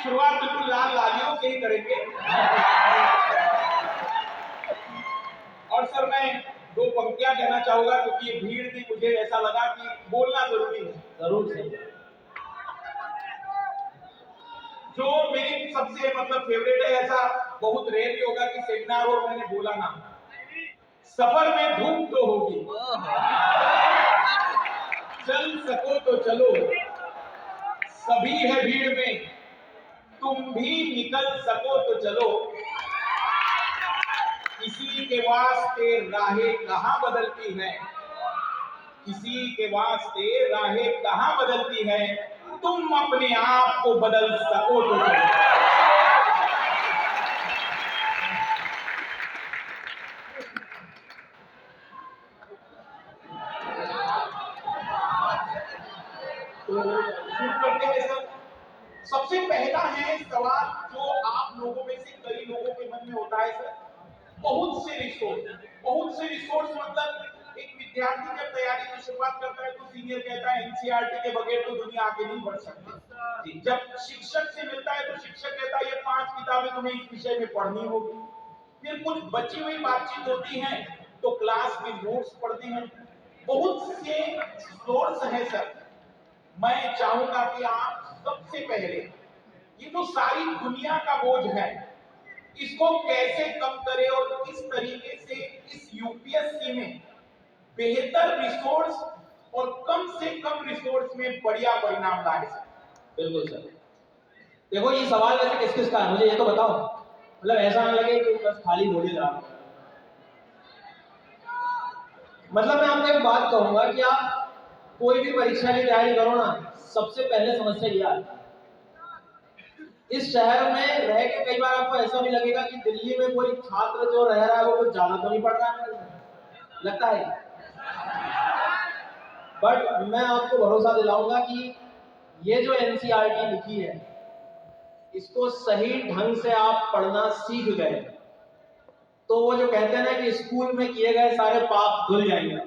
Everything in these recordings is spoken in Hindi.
शुरुआत बिल्कुल लाल लालियों से ही करेंगे। और सर मैं दो पंक्तियां कहना चाहूंगा क्योंकि ये भीड़ थी, मुझे ऐसा लगा कि बोलना जरूरी है। जरूर सर। जो मेरी सबसे मतलब फेवरेट है, ऐसा बहुत रेयर होगा कि सेमिनार और मैंने बोला ना। सफर में धूप तो होगी, चल सको तो चलो, सभी है भीड़ में, तुम भी निकल सको तो चलो, किसी के वास्ते राहें कहां बदलती हैं, किसी के वास्ते राहें कहां बदलती हैं, तुम अपने आप को बदल सको तो चलो। तो शुरू करते हैं सर। सबसे पहला है सवाल जो आप लोगों में से कई लोगों के मन में होता है सर, बहुत से रिसोर्स मतलब एक विद्यार्थी जब तैयारी की शुरुआत करता है तो सीनियर कहता है एनसीईआरटी के बगैर तो दुनिया आगे नहीं बढ़ सकती। जब शिक्षक से मिलता है तो शिक्षक कहता है ये 5 किताबें तुम्हें इस विषय में पढ़नी होगी। फिर कुछ बची हुई बातचीत होती है तो क्लास में नोट्स पढ़ते हैं। बहुत से सोर्स है सर। मैं चाहूंगा कि आप सबसे पहले ये जो सारी दुनिया का बोझ है इसको कैसे कम करें और किस तरीके से इस यूपीएससी में बेहतर रिसोर्स और कम से कम रिसोर्स में बढ़िया परिणाम लाए। बिल्कुल सर। देखो ये सवाल वैसे किस किस का है मुझे ये तो बताओ, मतलब ऐसा ना लगे कि बस खाली बोले जा रहा। मतलब मैं आपको एक बात कहूंगा कि आप कोई भी परीक्षा की तैयारी करो ना, सबसे पहले समस्या ये आती है। इस शहर में रह के कई बार आपको ऐसा भी लगेगा कि दिल्ली में कोई छात्र जो रह रहा है वो कुछ ज्यादा तो नहीं पढ़ रहा है, लगता है। बट मैं आपको भरोसा दिलाऊंगा कि ये जो एनसीईआरटी लिखी है इसको सही ढंग से आप पढ़ना सीख गए तो वो जो कहते हैं ना कि स्कूल में किए गए सारे पाप धुल जाएंगे।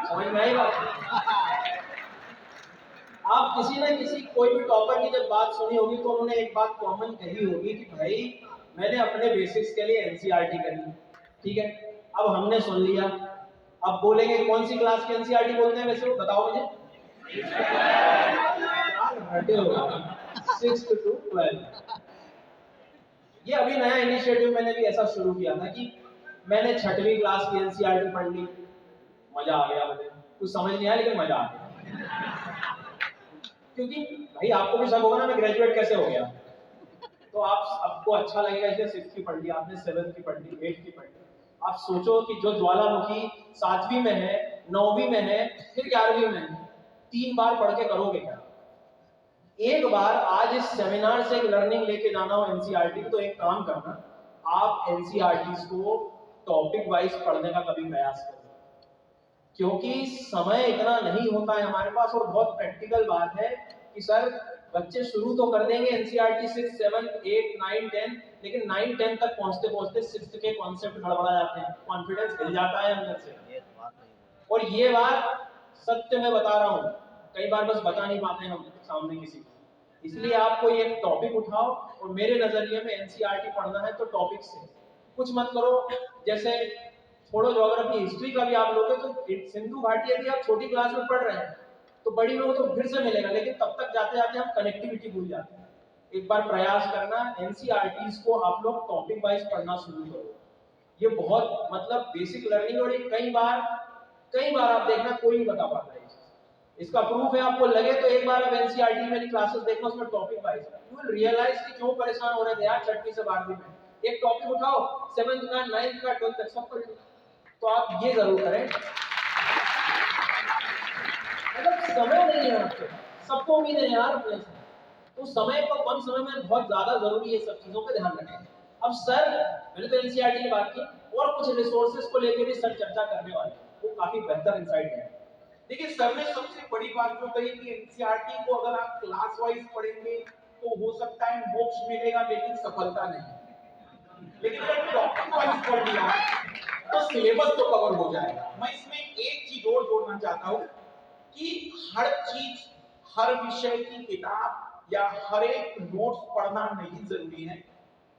समझ में आई बात? आप किसी न किसी कोई भी टॉपर की जब बात सुनी होगी तो उन्होंने एक बात कॉमन कही होगी कि भाई मैंने अपने बेसिक्स के लिए एनसीईआरटी करी, ठीक है, अब हमने सुन लिया, अब बोलेंगे कौन सी क्लास की एनसीईआरटी बोलते हैं वैसे वो बताओ मुझे। हटे हो 6th to 12। ये अभी नया इनिशिएटिव मैंने भी ऐसा शुरू किया था कि मैंने 6वीं क्लास की एनसीईआरटी पढ़ ली, मजा आ गया, मुझे कुछ समझ नहीं आया लेकिन मजा आ गया। क्योंकि भाई आपको भी शक होगा ना मैं ग्रेजुएट कैसे हो गया, तो आप आपको अच्छा लगेगा इसलिए 6th की पढ़ ली आपने, 7th की पढ़ ली, 8th की पढ़ ली। आप सोचो कि जो ज्वालामुखी 7वीं में है, 9वीं में है, फिर 11वीं में है, 3 बार पढ़ के करोगे क्या? एक बार आज इस सेमिनार से एक लर्निंग लेके जाना हो एनसीईआरटी तो एक काम करना, आप एनसीईआरटी को टॉपिक वाइज पढ़ने का कभी प्रयास करो, क्योंकि समय इतना नहीं होता है हमारे पास। और बहुत प्रैक्टिकल बात है कि सर बच्चे शुरू तो कर देंगे एनसीईआरटी 6, 7, 8, 9, 10, लेकिन 9, 10 तक पहुंचते पहुंचते 6th के कॉन्सेप्ट गड़बड़ा जाते हैं, कॉन्फिडेंस हिल जाता है अंदर से। और ये बात सत्य में बता रहा हूँ, कई बार बस बता नहीं पाते हैं हम सामने किसी को। इसलिए आपको ये टॉपिक उठाओ और मेरे नजरिए में एनसीईआरटी पढ़ना है तो टॉपिक से कुछ मत करो। जैसे छोड़ो ज्योग्राफी, हिस्ट्री का भी आप लोगे तो सिंधु घाटी यदि आप छोटी क्लास में पढ़ रहे हैं तो बड़ी में वो तो फिर से मिलेगा, लेकिन तब तक जाते जाते हम कनेक्टिविटी भूल जाते हैं। एक बार प्रयास करना, एनसीईआरटी को आप लोग टॉपिक वाइज पढ़ना शुरू करो। ये बहुत मतलब बेसिक लर्निंग, और कई बार आप देखना कोई नहीं बता पाता है। इसका प्रूफ है, आपको लगे तो एक बार आप एनसीईआरटी मेरी क्लासेस देखना, उसमें topic wise you will realise कि क्यों परेशान हो रहे थे यार 6वीं से 12वीं में। एक टॉपिक उठाओ, 7th का, 9th का, 12th तक सब पढ़ लो। तो आप ये जरूर करें। मतलब समय नहीं है आपके, सबको उम्मीद है यार अपने से, तो समय को कम समय में बहुत ज्यादा जरूरी है, सब चीजों पे ध्यान रखें। अब सर मैंने तो एनसीईआरटी की बात की और कुछ रिसोर्सेज को लेकर भी सर चर्चा करने वाले, वो काफी बेहतर इंसाइट है। देखिए सर ने सबसे बड़ी बात जो कही कि एनसीईआरटी को अगर आप क्लास वाइज पढ़ेंगे तो हो सकता है मोक्ष मिलेगा लेकिन सफलता नहीं। लेकिन अगर टॉपिक वाइज पढ़ लिया तो सिलेबस तो कवर हो जाएगा। मैं इसमें एक चीज और जोड़ना चाहता हूं कि हर चीज, हर विषय की किताब या हर एक नोट्स पढ़ना नहीं जरूरी है।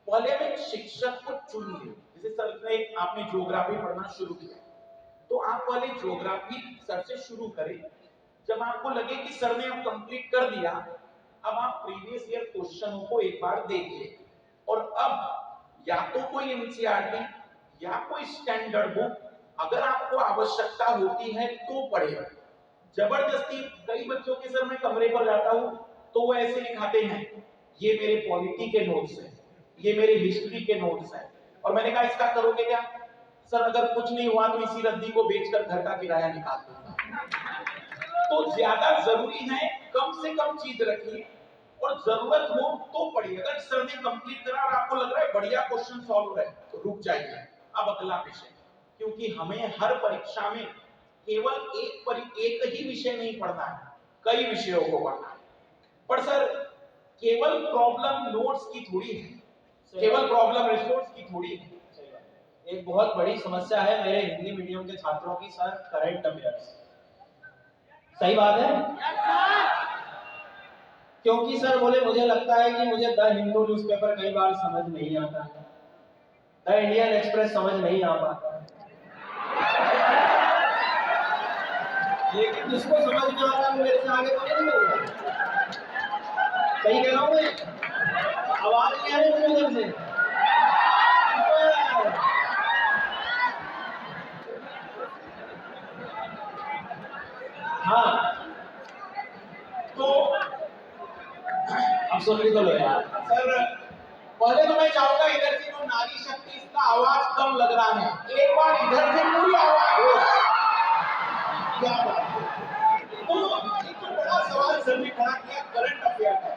पहले हम एक शिक्षक को चुन ले। जैसे सर ने आपने ज्योग्राफी पढ़ना शुरू किया, तो आप पहले ज्योग्राफी सर से शुरू करें। जब आपको लगे कि सर ने अब कंप्लीट कर दिया, अब आप प्रीवियस ईयर क्वेश्चनों को एक बार देखिए, और अब या तो कोई एनसीईआरटी या कोई स्टैंडर्ड बुक अगर आपको आवश्यकता होती है तो पढ़ेगा। जबरदस्ती कई बच्चों के सर मैं कमरे पर जाता हूं तो वो ऐसे दिखाते हैं, ये मेरे पॉलिटी के नोट्स हैं, ये मेरे हिस्ट्री के नोट्स हैं, और मैंने कहा इसका करोगे क्या? सर अगर कुछ नहीं हुआ तो इसी रद्दी को बेचकर घर का किराया निकाल दूंगा। तो ज्यादा जरूरी है कम से कम चीज रखिए, और जरूरत हो तो पढ़िए। अगर सर ने कंप्लीट करा और आपको लग रहा है बढ़िया क्वेश्चन सॉल्व हो रहा है तो रुक जाइए, अब अगला विषय। क्योंकि हमें हर परीक्षा में केवल एक ही विषय नहीं पढ़ना है, कई विषयों को पढ़ना है। पर सर केवल प्रॉब्लम नोट्स की थोड़ी है, केवल प्रॉब्लम रिसोर्स की थोड़ी है। एक बहुत बड़ी समस्या है मेरे हिंदी मीडियम के छात्रों की सर, करंट अफेयर्स। सही बात है? क्योंकि सर बोले मुझे लगता है कि मुझे द हिंदू न्यूज़पेपर कई बार समझ नहीं आता, द इंडियन एक्सप्रेस समझ नहीं आ पाता, लेकिन जिसको समझ में आता है मेरे से आगे तो नहीं मिल। सही कह रहा हूँ मैं? आवाज नहीं आ रही मुझे उधर से? हाँ, तो अब सुन ली तो लो यार। सर पहले तो मैं चाहूंगा इधर से जो नारी शक्ति, इसका आवाज कम लग रहा है, एक बार इधर से पूरी आवाज हो। क्या बात है। तो एक तो बड़ा सवाल सर ने खड़ा किया करंट अफेयर का।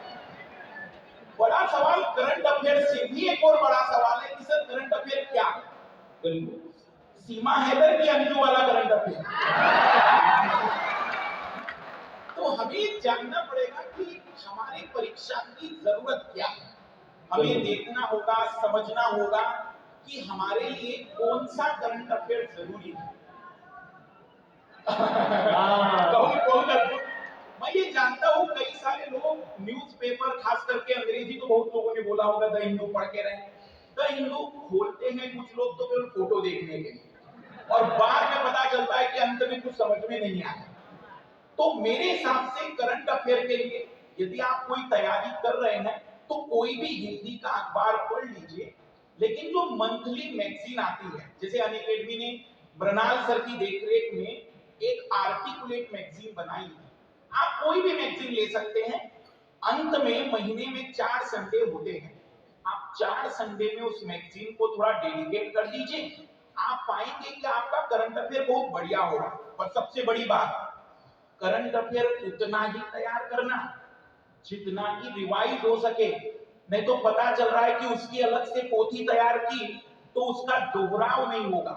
बड़ा सवाल करंट अफेयर से भी एक और बड़ा सवाल है कि सर करंट अफेयर क्या है? बिल्कुल। सीमा हैदर की अंजू वाला करंट अफेयर। तो हमें जानना पड़ेगा कि हमारे परीक्षा की जरूरत क्या है। हमें देखना होगा, समझना होगा कि हमारे लिए कौन सा करंट अफेयर जरूरी है। बहुत अद्भुत। मैं ये जानता हूँ कई सारे लोग न्यूज़पेपर, खास करके अंग्रेजी तो बहुत लोगों ने बोला होगा, द हिंदू पढ़ के रहे। द हिंदू खोलते हैं कुछ लोग तो केवल फोटो देखने के लिए, और बाद में पता चलता है कि अंत में कुछ समझ में नहीं आया। तो मेरे हिसाब से करंट अफेयर के लिए यदि आप कोई तैयारी कर रहे हैं तो कोई भी हिंदी का अखबार पढ़ लीजिए, लेकिन जो मंथली मैगजीन आती है, जैसे अनअकैडमी ने ब्रनाल सर की देखरेख में एक आर्टिकुलेट मैगजीन बनाई है, आप कोई भी मैगजीन ले सकते हैं। अंत में महीने में 4 संडे होते हैं, आप 4 संडे में उस मैगजीन को थोड़ा डेडिकेट कर दीजिए, आप पाएंगे कि आपका करंट अफेयर बहुत बढ़िया होगा। और सबसे बड़ी बात, करंट अफेयर उतना ही तैयार करना जितना की रिवाइज हो सके। नहीं तो पता चल रहा है कि उसकी अलग से पोथी तैयार की तो उसका दोहराव नहीं होगा।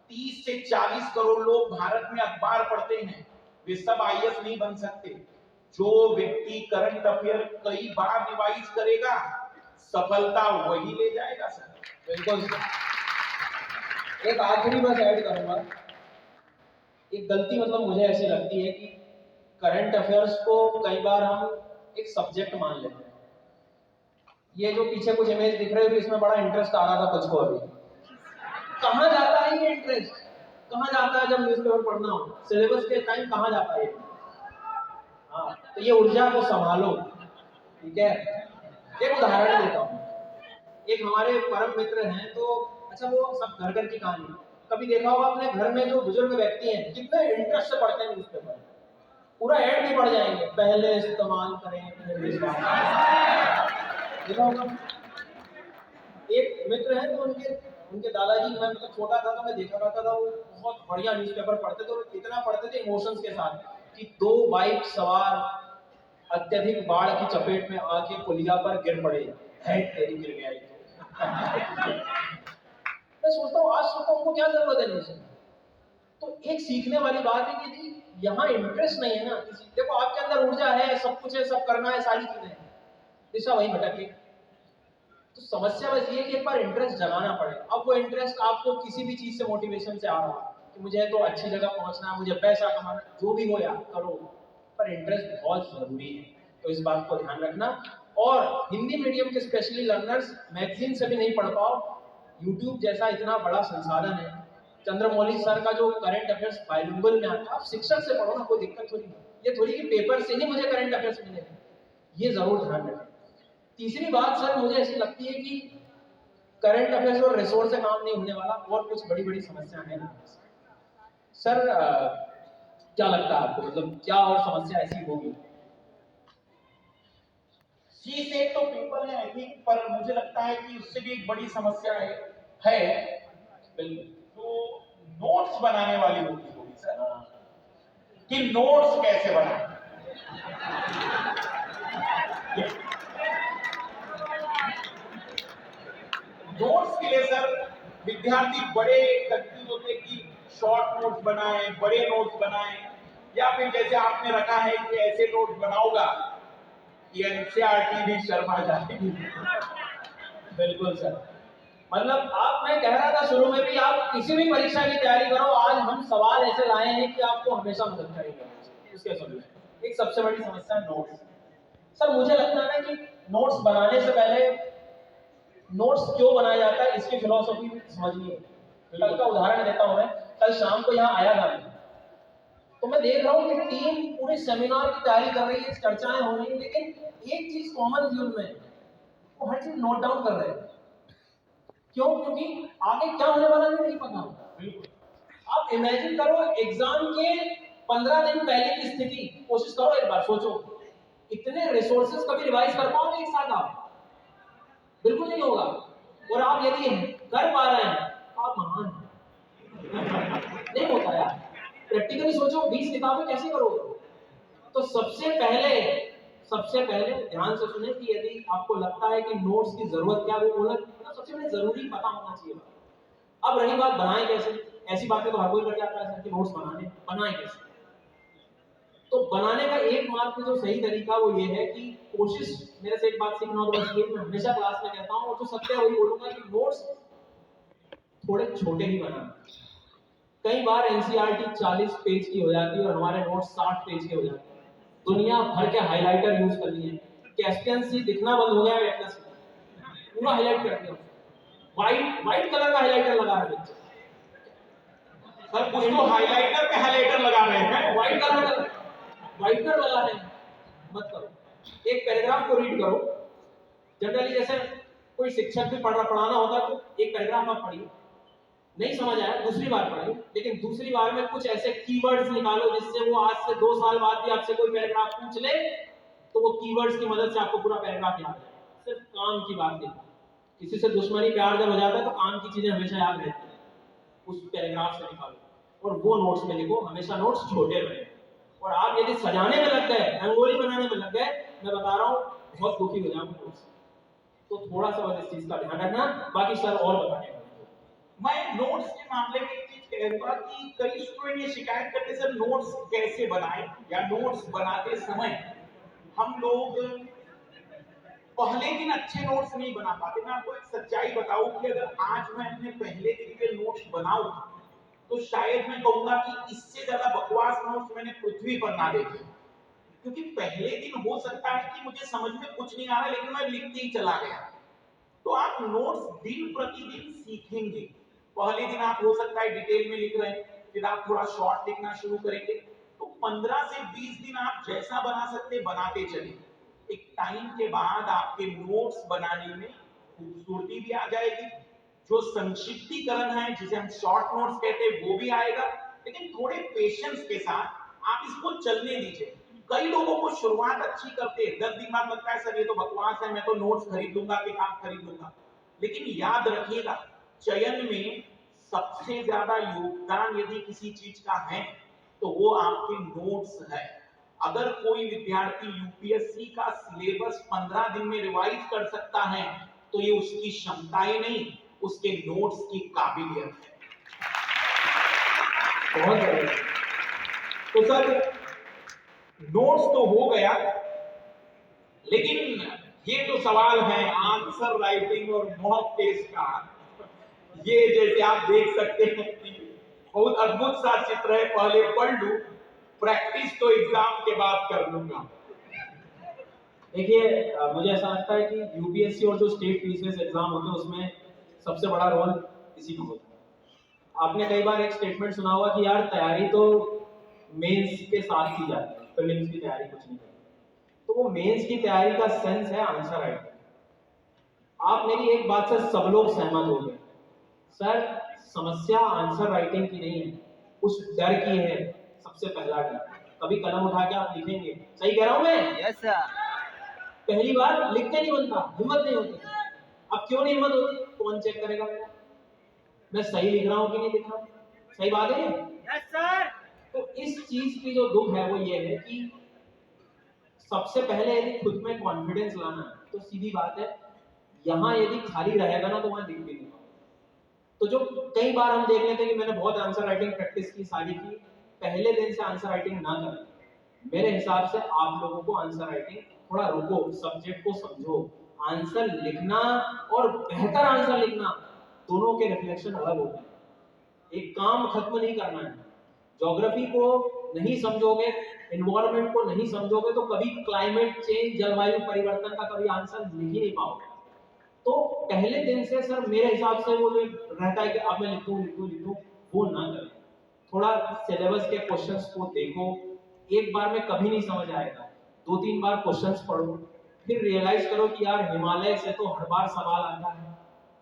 30 से 40 करोड़ लोग भारत में अखबार पढ़ते हैं, वे सब आईएएस नहीं बन सकते। जो व्यक्ति करंट अफेयर कई बार रिवाइज करेगा, सफलता वही ले जाएगा सर। बिल्कुल। एक आखिरी बस ऐड करूंगा, एक गलती मतलब मुझे ऐसी लगती है कि करंट अफेयर्स को कई बार हम एक सब्जेक्ट मान लेते हैं। ये जो पीछे कुछ इमेज दिख रही है, इसमें बड़ा इंटरेस्ट आ रहा था कुछ को, अभी कहाँ जाता है ये इंटरेस्ट? कहाँ जाता है जब न्यूज़पेपर पढ़ना हो? सिलेबस के टाइम कहाँ जाता है? हाँ, तो ये ऊर्जा को संभालो, ठीक है? एक उदाहरण देता हूँ। एक हमारे परम मित्र हैं, तो अच्छा वो सब घर घर की कहानी, कभी देखा होगा अपने घर में जो बुजुर्ग व्यक्ति हैं कितने इंटरेस्ट से पढ़ते हैं न्यूज़पेपर, पूरा ऐड भी पढ़ जाएंगे, पहले इस्तेमाल करें देखा होगा। एक मित्र है तो उनके दादाजी, मैं मतलब छोटा था तो मैं देखा करता था, वो बहुत बढ़िया न्यूज़पेपर पढ़ते थे, और इतना पढ़ते थे इमोशंस के साथ कि 2 बाइक सवार अत्यधिक बाढ़ की चपेट में आके पुलिया पर गिर पड़े, है तेरी गिर गया। मैं सोचता हूँ आज सोचता उनको क्या जरूरत है न्यूज़? तो एक सीखने वाली बात है कि यहाँ इंटरेस्ट नहीं है ना किसी, देखो आपके अंदर ऊर्जा है, सब कुछ है, सब करना है, सारी चीजें हैं, दिशा वहीं भटकी। तो समस्या बस ये कि एक बार इंटरेस्ट जगाना पड़े। अब वो इंटरेस्ट आपको किसी भी चीज से मोटिवेशन से आ रहा है कि मुझे तो अच्छी जगह पहुंचना है, मुझे पैसा कमाना, जो भी हो यार करो, पर इंटरेस्ट बहुत जरूरी है। तो इस बात को ध्यान रखना। और हिंदी मीडियम के स्पेशली लर्नर्स मैगजीन से भी नहीं पढ़ पाओ, यूट्यूब जैसा इतना बड़ा संसाधन है, चंद्रमौली सर का जो करंट अफेयर्स बाइलिंगुअल में आता है, आप शिक्षक से पढ़ो ना, कोई दिक्कत थोड़ी है। ये थोड़ी कि पेपर से ही मुझे करंट अफेयर्स मिलेगा, ये जरूर ध्यान रखें। तीसरी बात सर मुझे ऐसी लगती है कि करंट अफेयर्स और रिसोर्स से काम नहीं होने वाला, और कुछ बड़ी बड़ी समस्या है सर। क्या लगता है आपको, मतलब क्या और समस्या ऐसी होगी? सी से तो पेपर है आई थिंक, पर मुझे लगता है कि उससे भी एक बड़ी समस्या है बिल्कुल, जो नोट्स बनाने वाली होगी सर, कि नोट्स कैसे बनाए। नोट्स के लिए सर विद्यार्थी बड़े कंफ्यूज होते हैं कि शॉर्ट नोट्स बनाएं, बड़े नोट्स बनाएं, या फिर जैसे आपने रखा है कि ऐसे नोट्स बनाओगा कि एनसीईआरटी भी शर्मा जाएगी। बिल्कुल सर, मतलब आप, मैं कह रहा था शुरू में भी, आप किसी भी परीक्षा की तैयारी करो, आज हम सवाल ऐसे लाए हैं कि आपको हमेशा मदद करेंगे उसके सोल्यूशन। एक सबसे बड़ी समस्या है नोट्स। सर मुझे लगता है ना कि नोट्स बनाने से पहले नोट्स क्यों बनाया जाता है इसकी फिलॉसफी समझनी है। कल का उदाहरण देता हूं मैं, कल शाम को यहाँ आया था मैं, तो मैं देख रहा हूँ कि टीम पूरे सेमिनार की तैयारी कर रही है, चर्चाएं हो रही है, लेकिन एक चीज कॉमन थी उनमें, वो हर चीज नोट डाउन कर रहे हैं। क्यों? क्योंकि आगे क्या होने वाला है नहीं पता। आप इमेजिन करो एग्जाम के 15 दिन पहले की स्थिति, कोशिश करो एक बार, सोचो इतने रिसोर्सेज कभी रिवाइज कर पाओगे एक साथ? आप बिल्कुल नहीं होगा। और आप यदि कर पा रहे हैं तो आप महान हैं। नहीं होता यार, प्रैक्टिकली सोचो 20 किताबें कैसे करोगे? तो सबसे पहले ध्यान से सुने कि यदि आपको लगता है कि नोट्स की जरूरत क्या है, वो बोला तो सबसे पहले जरूरी पता होना चाहिए। अब रही बात बनाए कैसे, ऐसी बातें तो हर कोई कर जाता है कि नोट्स बनाए कैसे। तो बनाने का एकमात्र जो सही तरीका वो ये है कि कोशिश, मेरे से एक बात सीखना हो तो बस ये, मैं हमेशा क्लास में कहता हूँ और जो सत्य है वही बोलूंगा कि नोट्स थोड़े छोटे ही बनाना। कई बार एनसीईआरटी 40 पेज की हो जाती है और हमारे नोट्स 60 पेज के हो जाते हैं। दुनिया भर के हाइलाइटर यूज कर लिए, कैस्पियन सी दिखना बंद हो गया है, एटलस पूरा हाईलाइट कर दिया, व्हाइट कलर का हाइलाइटर लगा रहे हैं सर, कुछ तो हाइलाइटर पे हाइलाइटर लगा रहे हैं, व्हाइट कलर लगा रहे हैं। मत करो, एक पैराग्राफ को रीड करो। जनरली जैसे कोई शिक्षक भी पढ़ाना होता है तो एक पैराग्राफ आप पढ़िए, नहीं समझ आया दूसरी बार पढ़िए, लेकिन दूसरी बार में कुछ ऐसे कीवर्ड्स निकालो जिससे वो आज से 2 साल बाद भी आपसे कोई पैराग्राफ पूछ ले तो वो कीवर्ड्स की मदद से आपको पूरा पैराग्राफ याद है। सिर्फ काम की बात नहीं, किसी से दुश्मनी प्यार जब हो जाता है तो काम की चीजें हमेशा याद रहती है, उस पैराग्राफ से निकालो और वो नोट्स में लिखो। हमेशा नोट्स छोटे रहे। और आप यदि सजाने में लग गए, रंगोली बनाने में लग गए, मैं बता रहा हूँ बहुत दुखी हो जाऊंगा नोट्स। तो थोड़ा सा बस इस चीज का ध्यान रखना, बाकी सर और बताने। मैं नोट्स के मामले में एक चीज कहूंगा कि कई स्टूडेंट ये शिकायत करते सर नोट्स कैसे बनाएं, या नोट्स बनाते समय हम लोग पहले दिन अच्छे नोट्स नहीं बना पाते। मैं आपको एक सच्चाई बताऊं कि अगर आज मैं अपने पहले दिन के नोट्स बनाऊं तो शायद मैं कहूंगा कि इससे ज्यादा बकवास नोट्स मैंने पृथ्वी पर ना देखे। क्योंकि पहले दिन हो सकता है कि मुझे समझ में कुछ नहीं आ रहा लेकिन मैं लिखते ही चला गया। तो आप नोट्स दिन प्रतिदिन सीखेंगे। पहले दिन आप हो सकता है डिटेल में लिख रहे हैं, फिर आप थोड़ा शॉर्ट लिखना शुरू करेंगे, तो 15 से 20 दिन आप जैसा बना सकते बनाते चलिए। एक टाइम के बाद आपके नोट्स बनाने में खूबसूरती भी आ जाएगी, जो संक्षिप्तीकरण है जिसे हम शॉर्ट नोट्स कहते हैं वो भी आएगा, लेकिन थोड़े पेशेंस के साथ आप इसको चलने दीजिए। कई लोगों को शुरुआत अच्छी करते हैं, 10 दिन बाद लगता है सर ये तो बकवास है, मैं तो नोट्स खरीद लूंगा, किताब खरीद लूंगा। लेकिन याद रखिएगा, चयन में सबसे ज्यादा योगदान यदि किसी चीज का है तो वो आपके नोट्स है। अगर कोई विद्यार्थी यूपीएससी का सिलेबस 15 दिन में रिवाइज कर सकता है तो ये उसकी क्षमताएं नहीं, उसके नोट्स की काबिलियत है। बहुत बढ़िया। तो सर नोट्स तो हो गया, लेकिन ये जो सवाल है आंसर राइटिंग और मॉक टेस्ट का, ये जैसे आप देख सकते हैं बहुत अद्भुत सा चित्र है। पहले पढ़ लूं, प्रैक्टिस तो एग्जाम के बाद कर लूंगा। देखिए मुझे ऐसा लगता है कि यूपीएससी और जो स्टेट पीसीएस एग्जाम होते हैं उसमें सबसे बड़ा रोल इसी का होता है। आपने कई बार एक स्टेटमेंट सुना होगा कि यार तैयारी तो मेंस के साथ की जाती है, प्रीलिम्स की तैयारी कुछ नहीं करती। तो वो मेंस की तैयारी का सेंस है आंसर राइटिंग। आप मेरी एक बात से सब लोग सहमत हो गए, सर समस्या आंसर राइटिंग की नहीं है, उस डर की है। सबसे पहला डर, कभी कलम उठा के आप लिखेंगे, सही कह रहा हूं मैं? Yes sir. पहली बार लिखते नहीं बनता, हिम्मत नहीं होती। अब क्यों नहीं हिम्मत होती? कौन चेक करेगा मेरा मैं सही लिख रहा हूं कि नहीं लिख रहा हूं? सही बात है। Yes sir. तो इस चीज की जो दुख है वो ये है कि सबसे पहले यदि खुद में कॉन्फिडेंस लाना है तो सीधी बात है, यहाँ यदि खाली रहेगा ना तो वहां लिख भी नहीं पाओगे। तो जो कई बार हम देख लेते हैं कि मैंने बहुत आंसर राइटिंग प्रैक्टिस की, सारी की, पहले दिन से आंसर राइटिंग ना करें। मेरे हिसाब से आप लोगों को आंसर राइटिंग थोड़ा रुको, सब्जेक्ट को समझो। आंसर लिखना और बेहतर आंसर लिखना दोनों के रिफ्लेक्शन अलग होते हैं। एक काम खत्म नहीं करना है। ज्योग्राफी को नहीं समझोगे, एनवायरनमेंट को नहीं समझोगे तो कभी क्लाइमेट चेंज, जलवायु परिवर्तन का कभी आंसर लिख ही नहीं पाओगे। तो पहले दिन से सर मेरे हिसाब से वो जो रहता है कि अब मैं लिखूं लिखूं लिखूं, वो ना करें। थोड़ा सिलेबस के क्वेश्चंस को देखो, एक बार में कभी नहीं समझ आएगा, 2-3 बार क्वेश्चंस पढ़ो, फिर रियलाइज करो कि यार हिमालय से तो हर बार सवाल आता है।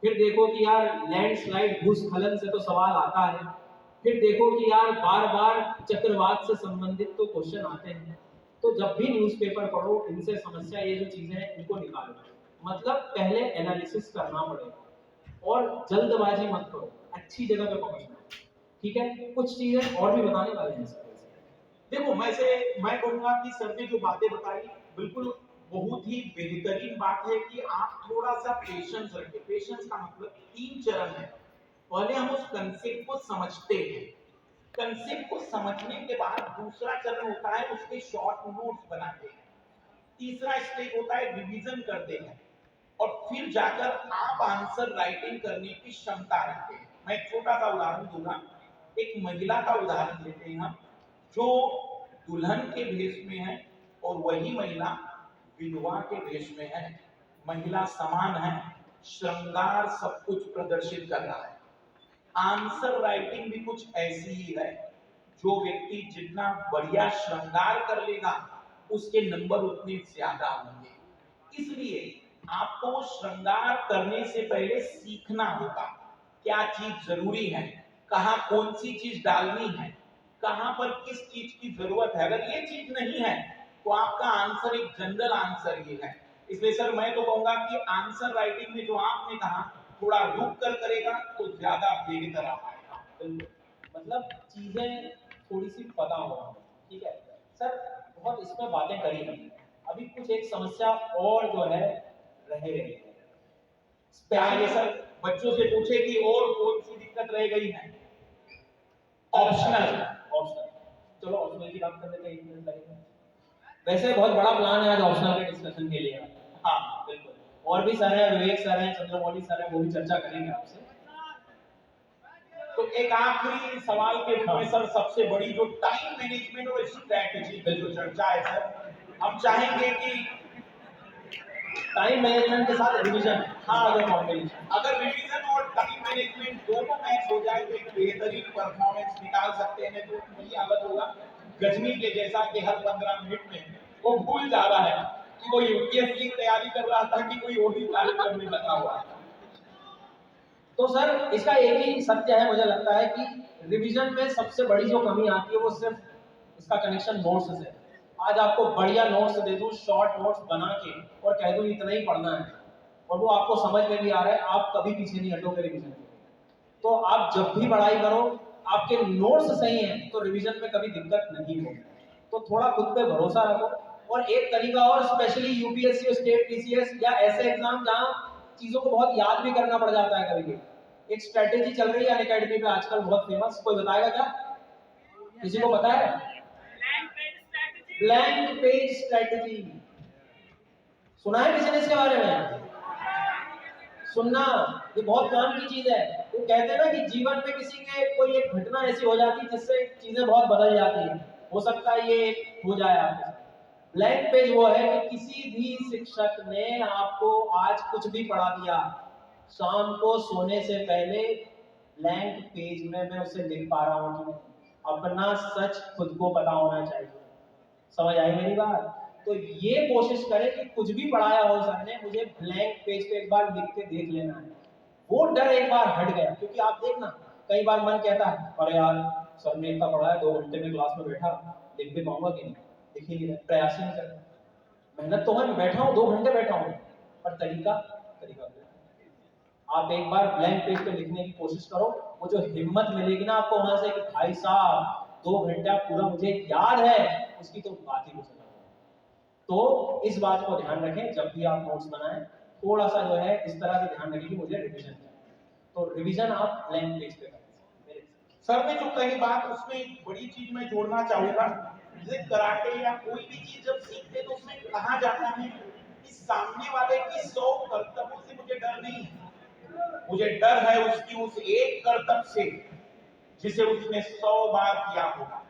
फिर देखो कि यार लैंडस्लाइड भूस्खलन से तो सवाल आता है। फिर देखो कि यार बार बार चक्रवात से संबंधित तो क्वेश्चन आते हैं। तो जब भी न्यूज़पेपर पढ़ो, इनसे समस्या ये जो चीजें हैं इनको निकालो। मतलब पहले एनालिसिस करना पड़ेगा और जल्दबाजी मत करो, अच्छी जगह पे पहुंचना। ठीक है, कुछ चीजें और भी बताने वाले हैं सर। देखो मैं कहूंगा कि सर ने जो बातें बताई बिल्कुल बहुत ही बेहतरीन बात है कि आप थोड़ा सा पेशेंस रखें। पेशेंस का मतलब 3 चरण है। पहले हम उस कंसेप्ट को समझते हैं, कंसेप्ट को समझने के बाद दूसरा चरण होता है उसके शॉर्ट नोट्स बनाते हैं, तीसरा स्टेप होता है रिवीजन करते हैं, और फिर जाकर आप आंसर राइटिंग करने की क्षमता रखते हैं। मैं एक छोटा सा उदाहरण दूंगा। एक महिला का उदाहरण लेते हैं हम, जो दुल्हन के भेष में है और वही महिला विधवा के भेष में है। महिला समान है, श्रृंगार सब कुछ प्रदर्शित कर रहा है। आंसर राइटिंग भी कुछ ऐसी ही है। जो व्यक्ति जितना बढ़िया श्रृंगार कर लेगा उसके नंबर उतने ज्यादा होंगे। इसलिए आपको श्रृंगार करने से पहले सीखना होगा क्या चीज जरूरी है, कहां कौन सी चीज डालनी है, कहां पर किस चीज की जरूरत है। अगर ये चीज नहीं है तो आपका आंसर एक जनरल आंसर ही है। इसलिए सर मैं तो कहूंगा कि आंसर राइटिंग में जो आपने कहा थोड़ा रुक कर करेगा तो ज्यादा बेहतर आ पाएगा। मतलब चीजें थोड़ी सी पता होगा। ठीक है सर, बहुत इसमें बातें करी हमने, अभी कुछ एक समस्या और जो है रह गई है। आगे सर बच्चों से पूछे कि और कौन सी दिक्कत रह गई है। ऑप्शनल चलो ऑप्शनल की बात करने का 1 मिनट लगेगा। वैसे बहुत बड़ा प्लान है आज ऑप्शनल के डिस्कशन के लिए। हाँ बिल्कुल, और भी सर हैं, विवेक सर हैं, चंद्रमौली सर हैं, वो भी चर्चा करेंगे आपसे। तो एक आखिरी सवाल के रूप में सर, सबसे बड़ी जो टाइम मैनेजमेंट और स्ट्रैटेजी की जो चर्चा है सर, हम चाहेंगे कि टाइम मैनेजमेंट के साथ रिवीजन। हाँ, अगर रिवीजन और टाइम मैनेजमेंट दोनों मैच हो जाए तो एक बेहतरीन परफॉर्मेंस निकाल सकते हैं। तो वही हालत होगा गजनी के जैसा कि हर 15 मिनट में वो भूल जा रहा है कि वो यूपीएससी की तैयारी कर रहा था कि कोई और ही कार्यक्रम में लगा हुआ है। तो सर इसका एक ही सत्य है, मुझे लगता है कि रिवीजन में सबसे बड़ी जो कमी आती है वो सिर्फ इसका कनेक्शन नोट्स से। आज आपको बढ़िया नोट्स दे दूं, शॉर्ट नोट्स बना के, और कह दूं इतना ही पढ़ना है, और वो आपको समझ में भी आ रहा है, आप कभी पीछे नहीं हटोगे रिवीजन में। तो आप जब भी पढ़ाई करो, आपके नोट्स सही हैं तो रिवीजन में कभी दिक्कत नहीं होगी। तो थोड़ा खुद पे भरोसा रखो। और एक तरीका और, स्पेशली यूपीएससी, स्टेट पीसीएस या ऐसे एग्जाम जहां चीजों को बहुत याद भी करना पड़ जाता है कभी कभी, एक स्ट्रेटेजी चल रही है अनअकैडमी पे आजकल बहुत फेमस, कोई बताएगा क्या? किसी को पता है? Blank page strategy. सुना है किसी ने इसके बारे में? सुनना, ये बहुत काम की चीज है। वो कहते हैं ना कि जीवन में किसी के कोई एक घटना ऐसी हो जाती है जिससे चीजें बहुत बदल जाती हैं। हो सकता है ये हो जाए आपके साथ। ब्लैंक पेज वो है कि किसी भी शिक्षक ने आपको आज कुछ भी पढ़ा दिया, शाम को सोने से पहले ब्लैंक पेज में मैं उसे लिख पा रहा हूं कि नहीं, अपना सच खुद को पता होना चाहिए। समझ आई मेरी बात? तो ये कोशिश करें कि कुछ भी पढ़ाया हो सर ने, मुझे ब्लैंक पेज पे एक बार लिख के देख लेना है। वो डर एक बार हट गया, क्योंकि आप देखना कई बार मन कहता है अरे यार सर ने इतना पढ़ाया, 2 घंटे में क्लास में बैठा, लिख भी पाऊंगा कि नहीं, लिख ही नहीं रहा, प्रयास ही नहीं कर रहा। मेहनत तो मैं बैठा हूँ, 2 घंटे बैठा हूँ, पर तरीका तरीका गलत है। आप एक बार ब्लैंक पेज पे लिखने की कोशिश करो, वो जो हिम्मत मिलेगी ना आपको वहां से कि भाई साहब 2 घंटा पूरा मुझे याद है, उसकी तो बात ही कुछ नहीं। तो इस बात को ध्यान रखें, जब भी आप नोट्स बनाएं थोड़ा सा जो है इस तरह से ध्यान रखें कि मुझे रिवीजन करना है। तो रिवीजन आप ब्लैंक पेज पे करें। सर ने जो कही बात, उसमें एक बड़ी चीज मैं जोड़ना चाहूंगा। जैसे कराटे या कोई भी चीज जब सीखते तो उसमें कहा जाता है कि सामने वाले की 100 कर्तव्यों से मुझे डर नहीं है, मुझे डर है उसकी उस एक कर्तव्य से जिसे उसने 100 बार किया होगा।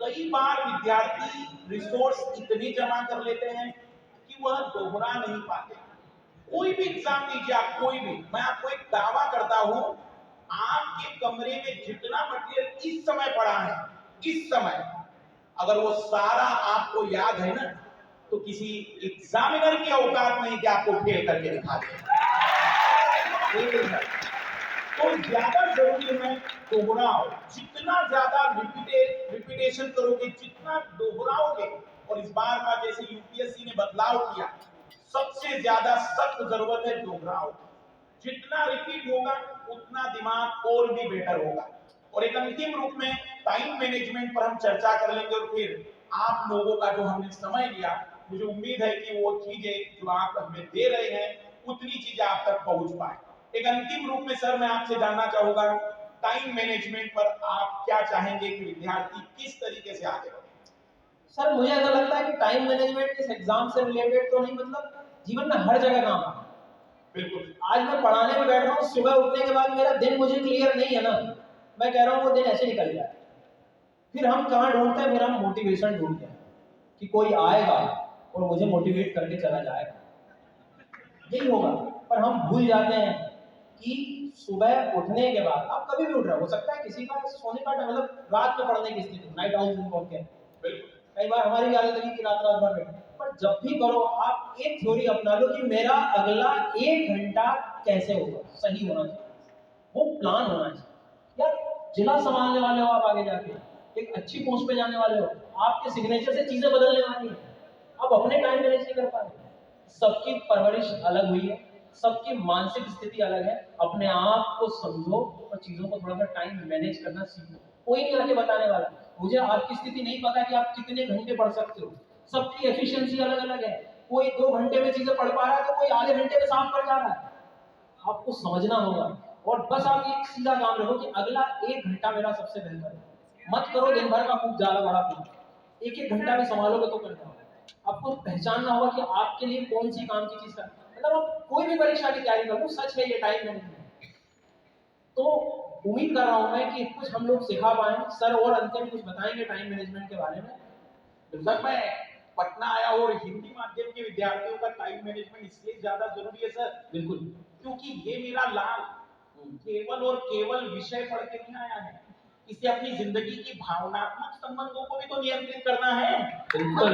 कई बार विद्यार्थी रिसोर्स इतने जमा कर लेते हैं कि वह दोहरा नहीं पाते। कोई भी एग्जाम दीजिए आप, कोई भी, मैं आपको एक दावा करता हूं, आपके कमरे में जितना मटेरियल इस समय पड़ा है, इस समय अगर वो सारा आपको याद है ना, तो किसी एग्जामिनर की औकात नहीं कि आपको फेल करके दिखा दे। तो ज्यादा जरूरी है दोहराओ, जितना ज्यादा रिपीटेशन करोगे, जितना दोहराओगे। और इस बार का जैसे यूपीएससी ने बदलाव किया, सबसे ज्यादा सख्त जरूरत है दोहराओ। जितना रिपीट होगा उतना दिमाग और भी बेटर होगा। और एक अंतिम रूप में टाइम मैनेजमेंट पर हम चर्चा कर लेंगे, और फिर आप लोगों का जो हमने समय लिया, मुझे उम्मीद है कि वो चीजें जो आप हमें दे रहे हैं उतनी चीजें आप तक पहुंच पाए। एक अंतिम रूप में सर मैं आपसे जानना चाहूंगा, टाइम मैनेजमेंट पर आप क्या चाहेंगे कि विद्यार्थी किस तरीके से आगे बढ़े? सर मुझे ऐसा लगता है कि टाइम मैनेजमेंट इस एग्जाम से रिलेटेड तो नहीं, मतलब जीवन में हर जगह काम आता है। बिल्कुल। आज मैं पढ़ाने में बैठ रहा हूँ, सुबह उठने के बाद मेरा दिन मुझे क्लियर नहीं है ना, मैं कह रहा हूँ वो दिन ऐसे निकल जाए। फिर हम कहाँ ढूंढते हैं, फिर हम मोटिवेशन ढूंढते हैं कि कोई आएगा और मुझे मोटिवेट करके चला जाएगा, यही होगा। पर हम भूल जाते हैं कि सुबह उठने के बाद आप कभी भी उठ रहे हो सकता है किसी का सोने का मतलब रात में पढ़ने की स्थिति, नाइट आउल जिनको कहते हैं, कई बार हमारी भी आदत है कि रात रात भर बैठे। पर जब भी करो आप एक थ्योरी अपना लो कि मेरा अगला 1 घंटा कैसे होगा, सही होना चाहिए, वो प्लान होना चाहिए। यार जिला संभालने वाले हो आप, आगे जाके एक अच्छी पोस्ट पे जाने वाले हो, आपके सिग्नेचर से चीजें बदलने वाली है, आप अपने टाइम मैनेज नहीं कर पा रहे। सबकी परवरिश अलग हुई है, सबकी मानसिक स्थिति अलग है, अपने आप को समझो और चीजों को थोड़ा सा टाइम मैनेज करना सीखो। कोई नहीं आके बताने वाला, मुझे आपकी स्थिति नहीं पता कि आप कितने घंटे पढ़ सकते हो, सबकी एफिशिएंसी अलग अलग है। कोई 2 घंटे में चीजें पढ़ पा रहा है तो कोई आधे घंटे में साफ कर जा रहा है। आपको समझना होगा, और बस आप एक सीधा काम रखो कि अगला 1 घंटा मेरा सबसे बेहतर है। मत करो दिन भर का खूब ज्यादा बड़ा प्लान, एक एक घंटा भी संभालोगे तो कर पाओगे। आपको पहचानना होगा कि आपके लिए कौन सी काम की चीज का, मतलब आप कोई भी परीक्षा की तैयारी करो, सच है ये टाइम मैनेजमेंट। तो उम्मीद कर रहा हूं मैं कि कुछ हम लोग सिखा पाए। सर और अंतिम कुछ बताएंगे टाइम मैनेजमेंट के बारे में? सर मैं पटना आया और हिंदी माध्यम के विद्यार्थियों का टाइम मैनेजमेंट इसलिए ज्यादा जरूरी है सर, बिल्कुल, क्योंकि ये मेरा लाल केवल और केवल विषय पढ़ के नहीं आया है, इसे अपनी जिंदगी की भावनात्मक संबंधों को भी तो नियंत्रित करना है। बिल्कुल।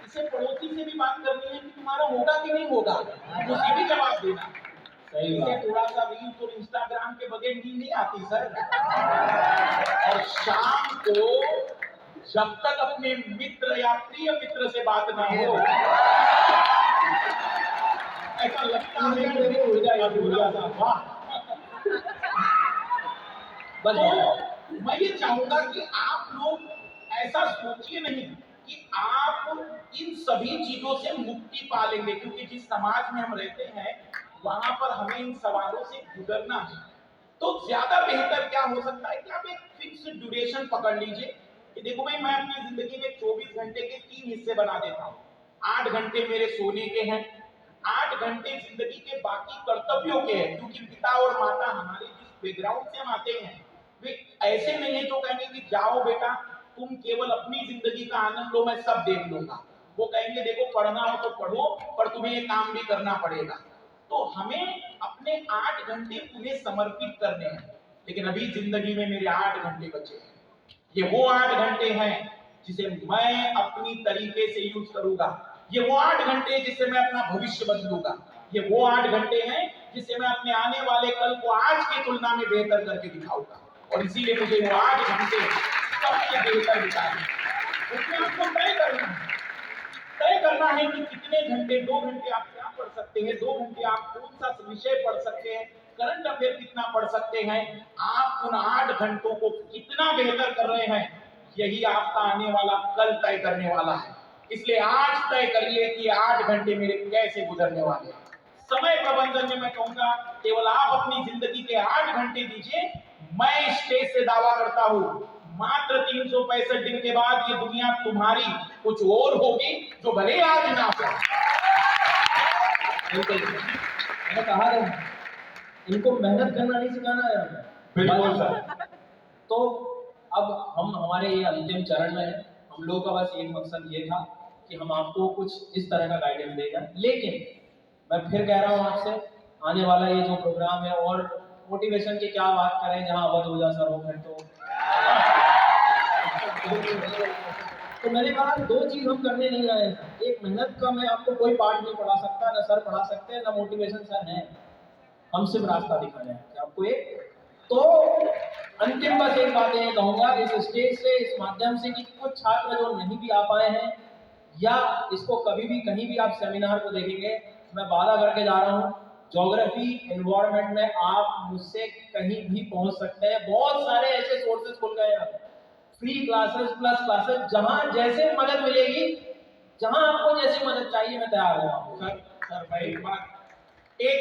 इसे पड़ोसी से भी बात करनी है कि तुम्हारा होगा कि नहीं होगा, उसे भी जवाब देना। सही इसे बात। थोड़ा सा रील्स और इंस्टाग्राम के बगैर नींद नहीं आती सर। और शाम को जब तक अपने मित्र या प्रिय मित्र से बात ना हो, ऐसा लगता है कि मेरी ऊर्जा अधूरा सा। वाह। तो मैं ये चाहूंगा कि आप लोग ऐसा सोचिए नहीं कि आप इन सभी चीजों से मुक्ति पा लेंगे, क्योंकि जिस समाज में हम रहते हैं वहां पर हमें इन सवालों से गुजरना है। तो ज्यादा बेहतर क्या हो सकता है कि आप एक फिक्स ड्यूरेशन पकड़ लीजिए कि देखो भाई, मैं अपनी जिंदगी में 24 घंटे के 3 हिस्से बना देता हूँ। 8 घंटे मेरे सोने के हैं, 8 घंटे जिंदगी के बाकी कर्तव्यों के हैं, क्योंकि पिता और माता हमारे जिस बैकग्राउंड से हम आते हैं वे ऐसे नहीं है जो कहेंगे कि जाओ बेटा तुम केवल अपनी जिंदगी का आनंद लो, मैं सब देख लूंगा। वो कहेंगे देखो पढ़ना हो तो पढ़ो, पर तुम्हें ये काम भी करना पड़ेगा। तो हमें अपने 8 घंटे तुम्हें समर्पित करने हैं। लेकिन अभी जिंदगी में मेरे 8 घंटे बचे हैं। ये वो 8 घंटे हैं जिसे मैं अपनी तरीके से यूज करूंगा। ये वो 8 घंटे जिससे मैं अपना भविष्य बदलूंगा। ये वो 8 घंटे हैं जिससे मैं अपने आने वाले कल को आज की तुलना में बेहतर करके दिखाऊंगा। और इसीलिए मुझे वो 8 घंटे सबसे बेहतर बिताने, उसमें आपको तय करना है कि कितने घंटे, 2 घंटे आप क्या पढ़ सकते हैं, 2 घंटे आप कौन सा विषय पढ़ सकते हैं, करंट अफेयर कितना पढ़ सकते हैं, आप उन 8 घंटों को कितना बेहतर कर रहे हैं, यही आपका आने वाला कल तय करने वाला है। इसलिए आज तय करिए कि 8 घंटे मेरे कैसे गुजरने वाले हैं। समय प्रबंधन में मैं कहूंगा केवल आप अपनी जिंदगी के 8 घंटे दीजिए। मैं स्टेज से दावा करता हूं मात्र 365 दिन के बाद ये दुनिया तुम्हारी कुछ और होगी, जो भले आज ना हो। बिल्कुल, मैंने कहा था इनको मेहनत करना नहीं सिखाना है हमें। बिल्कुल सर। तो अब हम हमारे ये अंतिम चरण में हैं। हम लोगों का बस एक मकसद ये था कि हम आपको कुछ इस तरह का गाइडेंस देगा। लेकिन मैं फिर कह रहा हूँ आपसे, आने वाला ये जो प्रोग्राम है, और मोटिवेशन की क्या बात करें जहाँ अवध ओझा सर हो फिर तो मैंने कहा 2 चीज हम करने नहीं आए हैं। एक, मेहनत का मैं आपको कोई पार्ट नहीं पढ़ा सकता, ना सर पढ़ा सकते हैं, ना मोटिवेशन सर हैं। हम सिर्फ रास्ता दिखाने हैं आपको एक। तो अंतिम बस एक बात ये कहूंगा इस स्टेज से, इस माध्यम से, कि कुछ छात्र जो नहीं भी आ पाए हैं या इसको कभी भी कहीं भी आप सेमिनार को देखेंगे, मैं वादा करके जा रहा हूँ ज्योग्राफी एनवायरनमेंट में आप मुझसे कहीं भी पहुंच सकते हैं। बहुत सारे ऐसे सोर्सेज खुल गए हैं, फ्री क्लासेस प्लस क्लासेस, जहां जैसे मदद मिलेगी, जहां आपको जैसी मदद चाहिए मैं तैयार हूँ। सर मैं एक बात, एक